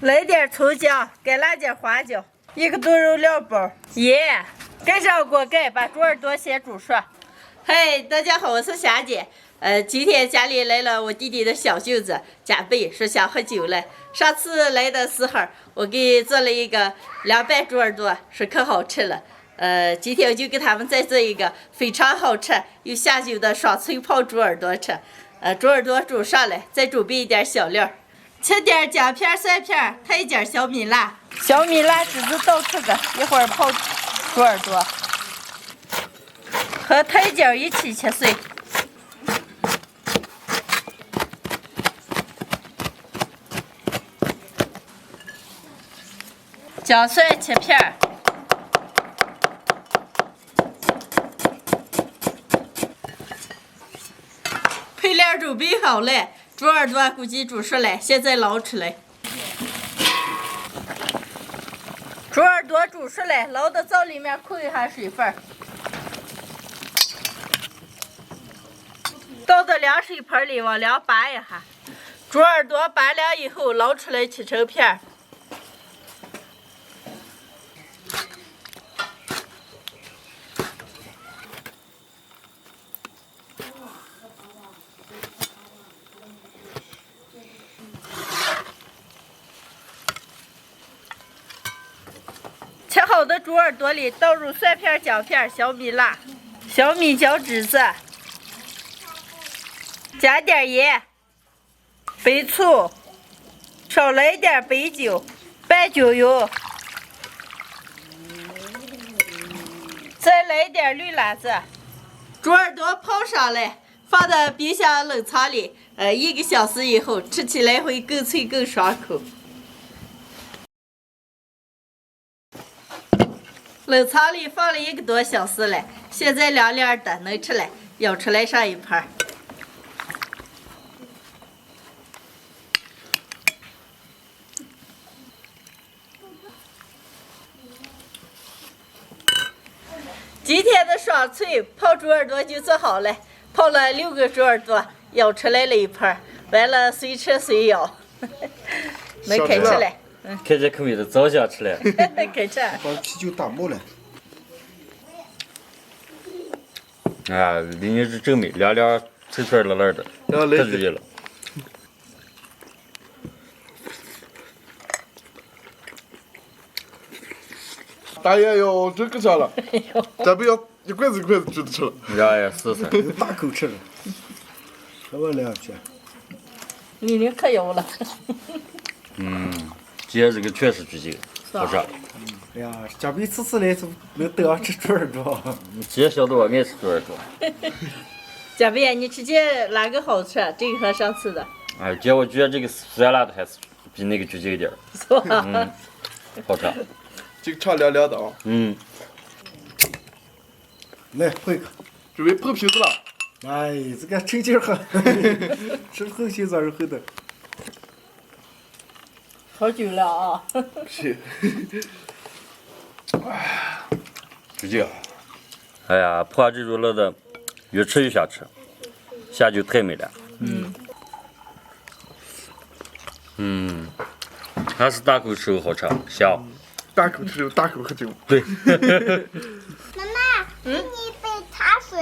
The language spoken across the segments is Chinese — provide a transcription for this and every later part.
来点葱姜，该来点花椒，1个炖肉2包，盐，盖上锅盖，把猪耳朵先煮熟。嗨，大家好，我是霞姐。今天家里来了我弟弟的小舅子加贝，说想喝酒了。上次来的时候，我给做了一个凉拌猪耳朵，说可好吃了。今天我就给他们再做一个非常好吃又下酒的双脆泡猪耳朵吃。猪耳朵煮上来，再准备一点小料，切点姜片、蒜片，配一点小米辣，小米辣籽子倒出个，一会儿泡猪耳朵，和台椒一起切碎。姜蒜切片儿，配料准备好了，猪耳朵估计煮熟了，现在捞出来。猪耳朵煮熟了，捞到灶里面扣一下水分，倒到凉水盆里往凉拔一下。猪耳朵拔凉以后捞出来切成片儿。切好的猪耳朵里倒入蒜片、姜片、小米辣、小米椒籽子，加点盐、白醋，少来点白酒、半酒油，再来点绿辣子。猪耳朵泡上来，放到冰箱冷藏里，1个小时以后吃起来会更脆更爽口。冷藏里放了1个多小时了，现在凉凉的，能吃了，舀出来上一盘。今天的爽脆泡猪耳朵就做好了，泡了6个猪耳朵，舀出来了一盘，完了随吃随舀，能开吃了。看这口味都早想吃了。开吃。把啤酒打没了。啊，里面是真美，凉凉脆脆辣辣的，太注意了。大爷哟，这个香了，咱不要一筷子一筷子就吃了。哎呀，是是。大口吃了，吃完2片。你可有了。今天这个确实巨劲，好吃。哎呀，加倍次次来就能得上吃猪耳朵。今天晓得我爱吃猪耳朵。嘉宾，你吃这哪个好吃？这个和上次的？哎，今天我觉得这个酸辣的还是比那个巨劲一点。是吧？好吃。这个炒凉凉的啊。来喝一个。准备破皮子了。哎，这个趁劲喝，吃后心早是后的。好久了啊！是。巨劲。哎呀，破这肉乐的，越吃越想吃，下酒太美了。还是大口吃肉好吃，香。大口吃肉，大口喝酒。对。妈妈，给你一杯茶水。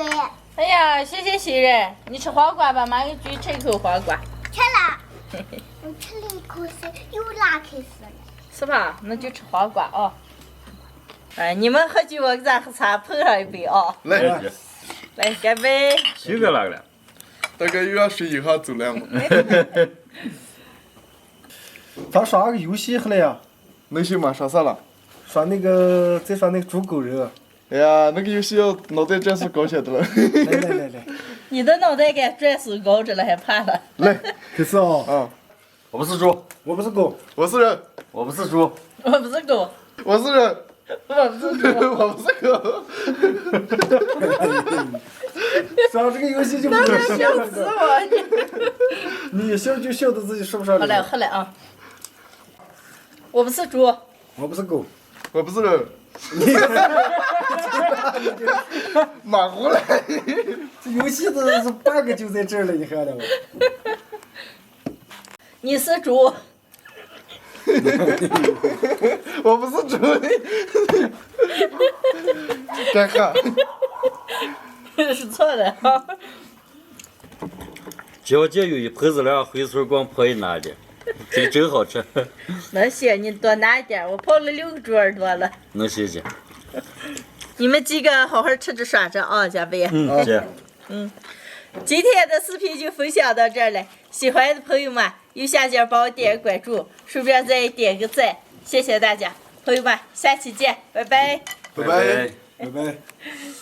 哎呀，谢谢新人，你吃黄瓜吧，马上去吃一口黄瓜。吃了，我吃了一口水，又拉开始了。是吧？那就吃黄瓜啊。哎，你们喝酒，我给咱喝茶，碰上一杯啊。来，来，干杯！这个那个了。大概又要睡一下走了嘛。咱耍个游戏回来呀？能行吗？耍啥了？耍那个，再耍那个猪狗肉。哎呀，那个游戏要脑袋转速高些的了。来，你的脑袋敢转速高着了，还怕了？来，开始啊！啊，我不是猪，我不是狗，我是人，我不是猪，我不是狗，我是人，我不是狗，我不是狗。耍这个游戏就不能笑笑死我！你一笑就笑的自己说不上好来。嘞，好嘞啊！我不是猪，我不是狗，我不是人。马虎了。这游戏的是 bug 就在这儿了，你看了吗？你是猪，我不是猪的，干哈？是错的。娇姐有一盆子了，回头光泡一拿的，这个真好吃。那行，你多拿一点，我泡了6个猪耳朵了。能谢谢。你们几个好好吃着耍着啊，加倍。姐。今天的视频就分享到这儿了，喜欢的朋友们右下角帮我点个关注，顺便再点个赞，谢谢大家，朋友们，下期见，拜拜。拜拜。拜拜。